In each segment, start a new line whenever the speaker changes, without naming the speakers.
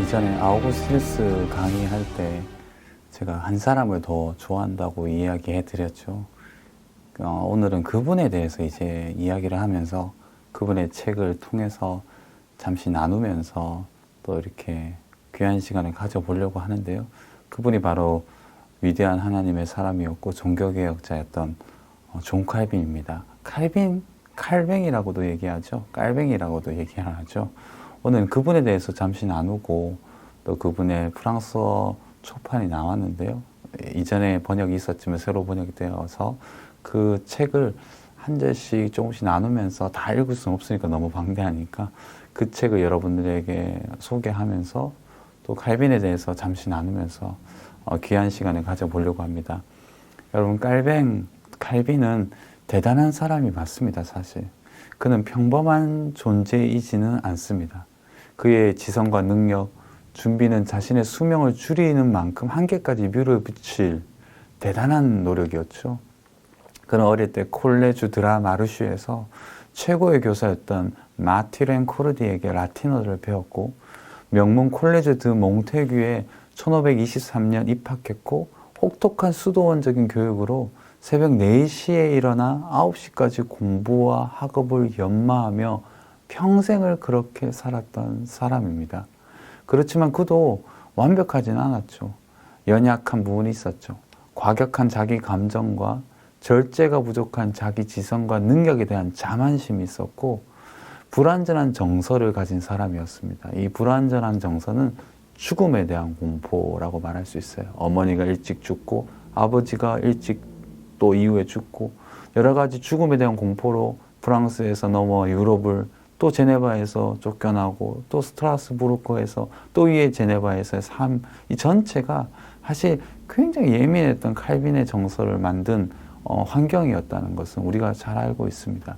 이전에 아우구스티누스 강의할 때 제가 한 사람을 더 좋아한다고 이야기해 드렸죠. 오늘은 그분에 대해서 이제 이야기를 하면서 그분의 책을 통해서 잠시 나누면서 또 이렇게 귀한 시간을 가져보려고 하는데요. 그분이 바로 위대한 하나님의 사람이었고 종교개혁자였던 존 칼빈입니다. 칼뱅이라고도 얘기하죠. 깔뱅이라고도 얘기하죠. 오늘 그분에 대해서 잠시 나누고 또 그분의 프랑스어 초판이 나왔는데요. 이전에 번역이 있었지만 새로 번역이 되어서 그 책을 한 절씩 조금씩 나누면서 다 읽을 수는 없으니까 너무 방대하니까 그 책을 여러분들에게 소개하면서 또 칼빈에 대해서 잠시 나누면서 귀한 시간을 가져보려고 합니다. 여러분, 칼빈은 대단한 사람이 맞습니다, 사실. 그는 평범한 존재이지는 않습니다. 그의 지성과 능력, 준비는 자신의 수명을 줄이는 만큼 한계까지 밀어붙일 대단한 노력이었죠. 그는 어릴 때 콜레주 드라 마르슈에서 최고의 교사였던 마티렌 코르디에게 라틴어를 배웠고 명문 콜레주 드 몽테규에 1523년 입학했고 혹독한 수도원적인 교육으로 새벽 4시에 일어나 9시까지 공부와 학업을 연마하며 평생을 그렇게 살았던 사람입니다. 그렇지만 그도 완벽하진 않았죠. 연약한 부분이 있었죠. 과격한 자기 감정과 절제가 부족한 자기 지성과 능력에 대한 자만심이 있었고 불완전한 정서를 가진 사람이었습니다. 이 불완전한 정서는 죽음에 대한 공포라고 말할 수 있어요. 어머니가 일찍 죽고 아버지가 일찍 또 이후에 죽고 여러 가지 죽음에 대한 공포로 프랑스에서 넘어 유럽을 또 제네바에서 쫓겨나고 또 스트라스부르크에서 또 위에 제네바에서의 삶, 이 전체가 사실 굉장히 예민했던 칼빈의 정서를 만든 환경이었다는 것은 우리가 잘 알고 있습니다.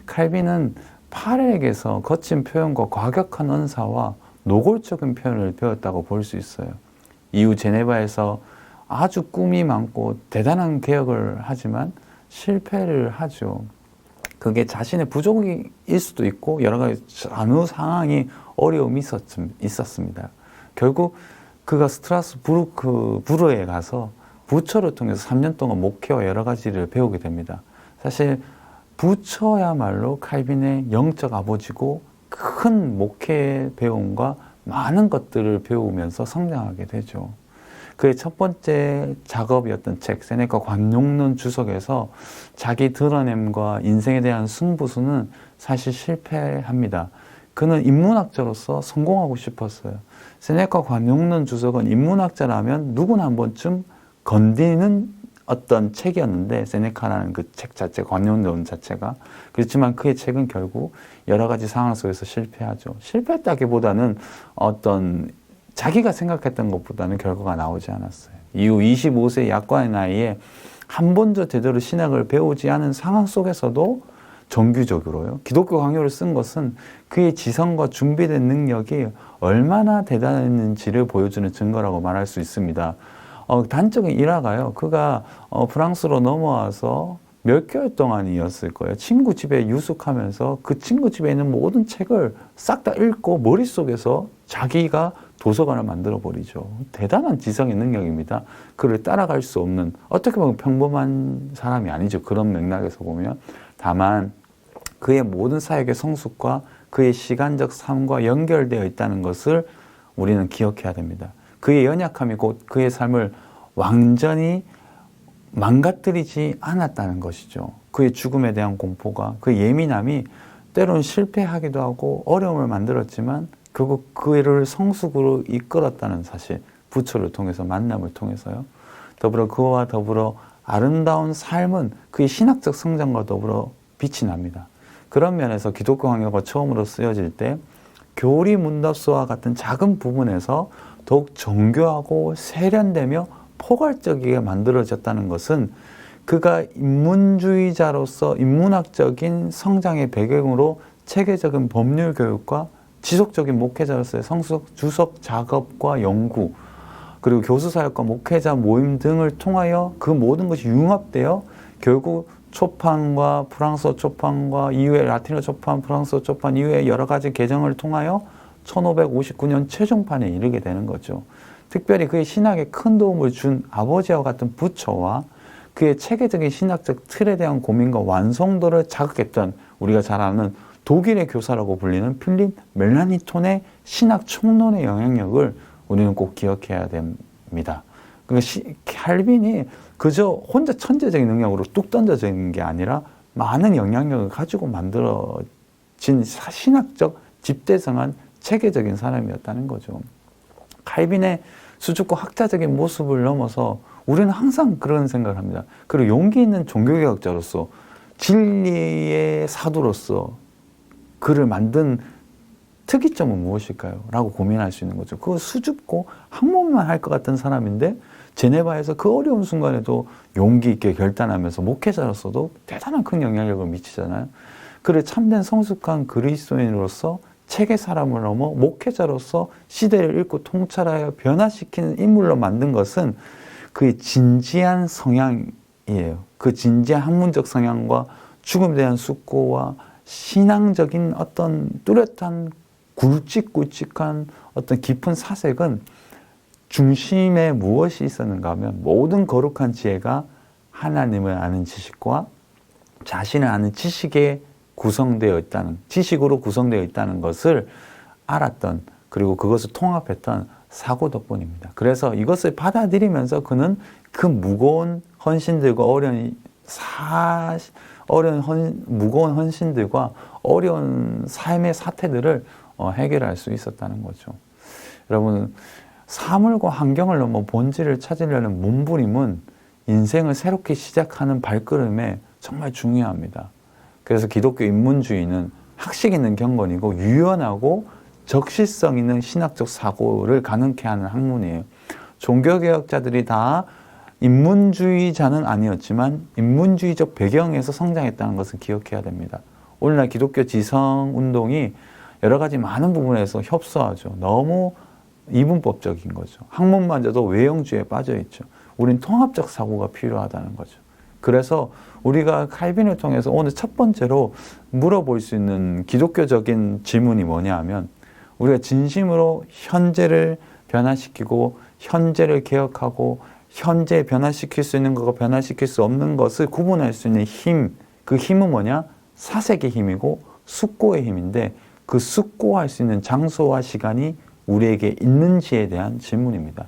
칼빈은 파레에게서 거친 표현과 과격한 언사와 노골적인 표현을 배웠다고 볼 수 있어요. 이후 제네바에서 아주 꿈이 많고 대단한 개혁을 하지만 실패를 하죠. 그게 자신의 부족일 수도 있고 여러 가지 어느 상황이 어려움이 있었습니다. 결국 그가 스트라스부르크에 가서 부처를 통해서 3년 동안 목회와 여러 가지를 배우게 됩니다. 사실 부처야말로 칼빈의 영적 아버지고 큰 목회 배움과 많은 것들을 배우면서 성장하게 되죠. 그의 첫 번째 작업이었던 책, 세네카 관용론 주석에서 자기 드러냄과 인생에 대한 승부수는 사실 실패합니다. 그는 인문학자로서 성공하고 싶었어요. 세네카 관용론 주석은 인문학자라면 누구나 한 번쯤 건드리는 어떤 책이었는데 세네카라는 그 책 자체, 관용론 자체가. 그렇지만 그의 책은 결국 여러 가지 상황 속에서 실패하죠. 실패했다기보다는 어떤 자기가 생각했던 것보다는 결과가 나오지 않았어요. 이후 25세 약관의 나이에 한 번도 제대로 신학을 배우지 않은 상황 속에서도 정규적으로요. 기독교 강요를 쓴 것은 그의 지성과 준비된 능력이 얼마나 대단했는지를 보여주는 증거라고 말할 수 있습니다. 단적인 일화가요. 그가 프랑스로 넘어와서 몇 개월 동안이었을 거예요. 친구 집에 유숙하면서 그 친구 집에 있는 모든 책을 싹 다 읽고 머릿속에서 자기가 도서관을 만들어 버리죠. 대단한 지성의 능력입니다. 그를 따라갈 수 없는, 어떻게 보면 평범한 사람이 아니죠. 그런 맥락에서 보면. 다만 그의 모든 사역의 성숙과 그의 시간적 삶과 연결되어 있다는 것을 우리는 기억해야 됩니다. 그의 연약함이 곧 그의 삶을 완전히 망가뜨리지 않았다는 것이죠. 그의 죽음에 대한 공포가, 그의 예민함이 때로는 실패하기도 하고 어려움을 만들었지만 결국 그를 성숙으로 이끌었다는 사실, 부처를 통해서, 만남을 통해서요. 그와 더불어 아름다운 삶은 그의 신학적 성장과 더불어 빛이 납니다. 그런 면에서 기독교 강요가 처음으로 쓰여질 때 교리 문답서와 같은 작은 부분에서 더욱 정교하고 세련되며 포괄적이게 만들어졌다는 것은 그가 인문주의자로서 인문학적인 성장의 배경으로 체계적인 법률 교육과 지속적인 목회자로서의 성숙 주석 작업과 연구, 그리고 교수 사역과 목회자 모임 등을 통하여 그 모든 것이 융합되어 결국 초판과 프랑스어 초판과 이후에 라틴어 초판, 프랑스어 초판 이후에 여러 가지 개정을 통하여 1559년 최종판에 이르게 되는 거죠. 특별히 그의 신학에 큰 도움을 준 아버지와 같은 부처와 그의 체계적인 신학적 틀에 대한 고민과 완성도를 자극했던 우리가 잘 아는 독일의 교사라고 불리는 필립 멜라니톤의 신학 총론의 영향력을 우리는 꼭 기억해야 됩니다. 그러니까 칼빈이 그저 혼자 천재적인 능력으로 뚝 던져진 게 아니라 많은 영향력을 가지고 만들어진 신학적 집대성한 체계적인 사람이었다는 거죠. 칼빈의 수줍고 학자적인 모습을 넘어서 우리는 항상 그런 생각을 합니다. 그리고 용기 있는 종교개혁자로서 진리의 사도로서 그를 만든 특이점은 무엇일까요? 라고 고민할 수 있는 거죠. 그거 수줍고 학문만 할 것 같은 사람인데 제네바에서 그 어려운 순간에도 용기 있게 결단하면서 목회자로서도 대단한 큰 영향력을 미치잖아요. 그를 참된 성숙한 그리스도인으로서 책의 사람을 넘어 목회자로서 시대를 읽고 통찰하여 변화시키는 인물로 만든 것은 그의 진지한 성향이에요. 그 진지한 학문적 성향과 죽음에 대한 숙고와 신앙적인 어떤 뚜렷한 굵직굵직한 어떤 깊은 사색은 중심에 무엇이 있었는가 하면 모든 거룩한 지혜가 하나님을 아는 지식과 자신을 아는 지식에 구성되어 있다는, 지식으로 구성되어 있다는 것을 알았던, 그리고 그것을 통합했던 사고 덕분입니다. 그래서 이것을 받아들이면서 그는 그 무거운 헌신들과 무거운 헌신들과 어려운 삶의 사태들을 해결할 수 있었다는 거죠. 여러분, 사물과 환경을 넘어 본질을 찾으려는 몸부림은 인생을 새롭게 시작하는 발걸음에 정말 중요합니다. 그래서 기독교 인문주의는 학식 있는 경건이고 유연하고 적시성 있는 신학적 사고를 가능케 하는 학문이에요. 종교개혁자들이 다 인문주의자는 아니었지만 인문주의적 배경에서 성장했다는 것을 기억해야 됩니다. 오늘날 기독교 지성운동이 여러 가지 많은 부분에서 협소하죠. 너무 이분법적인 거죠. 학문마저도 외형주의에 빠져있죠. 우린 통합적 사고가 필요하다는 거죠. 그래서 우리가 칼빈을 통해서 오늘 첫 번째로 물어볼 수 있는 기독교적인 질문이 뭐냐 하면 우리가 진심으로 현재를 변화시키고 현재를 개혁하고 현재 변화시킬 수 있는 것과 변화시킬 수 없는 것을 구분할 수 있는 힘, 그 힘은 뭐냐? 사색의 힘이고 숙고의 힘인데 그 숙고할 수 있는 장소와 시간이 우리에게 있는지에 대한 질문입니다.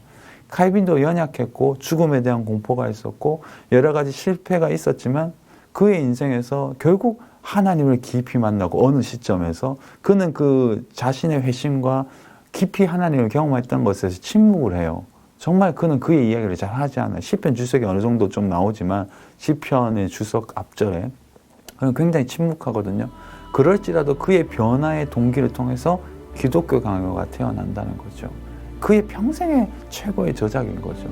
칼빈도 연약했고 죽음에 대한 공포가 있었고 여러 가지 실패가 있었지만 그의 인생에서 결국 하나님을 깊이 만나고 어느 시점에서 그는 그 자신의 회심과 깊이 하나님을 경험했던 것에서 침묵을 해요. 정말 그는 그의 이야기를 잘 하지 않아요. 시편 주석이 어느 정도 좀 나오지만 시편의 주석 앞절에 그는 굉장히 침묵하거든요. 그럴지라도 그의 변화의 동기를 통해서 기독교 강요가 태어난다는 거죠. 그의 평생의 최고의 저작인 거죠.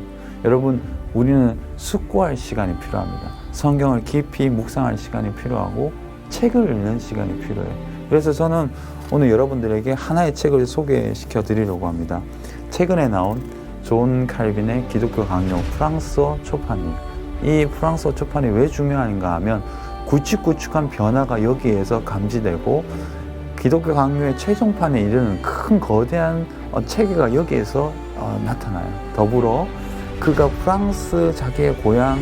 여러분, 우리는 숙고할 시간이 필요합니다. 성경을 깊이 묵상할 시간이 필요하고 책을 읽는 시간이 필요해요. 그래서 저는 오늘 여러분들에게 하나의 책을 소개시켜 드리려고 합니다. 최근에 나온 존 칼빈의 기독교 강요 프랑스어 초판이에요. 이 프랑스어 초판이 왜 중요한가 하면 굵직굵직한 변화가 여기에서 감지되고 기독교 강요의 최종판에 이르는 큰 거대한 체계가 여기에서 나타나요. 더불어 그가 프랑스 자기의 고향,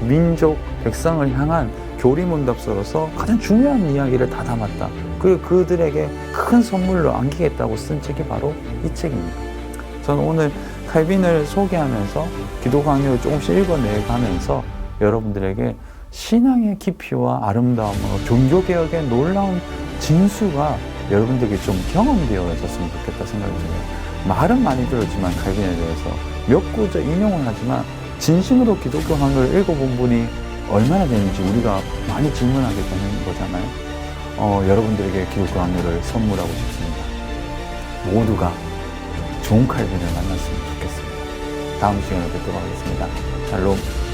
민족, 백성을 향한 교리문답서로서 가장 중요한 이야기를 다 담았다. 그리고 그들에게 큰 선물로 안기겠다고 쓴 책이 바로 이 책입니다. 저는 오늘 칼빈을 소개하면서 기독교 강요를 조금씩 읽어내가면서 여러분들에게 신앙의 깊이와 아름다움과 종교개혁의 놀라운 진수가 여러분들에게 좀 경험되어졌으면 좋겠다 생각이 들어요. 말은 많이 들었지만 칼빈에 대해서 몇 구절 인용을 하지만 진심으로 기독교 강요를 읽어본 분이 얼마나 되는지 우리가 많이 질문하게 되는 거잖아요. 여러분들에게 기독교 강요를 선물하고 싶습니다. 모두가 좋은 칼빈을 만났으면 좋겠습니다. 다음 시간에 뵙도록 하겠습니다. 샬롬.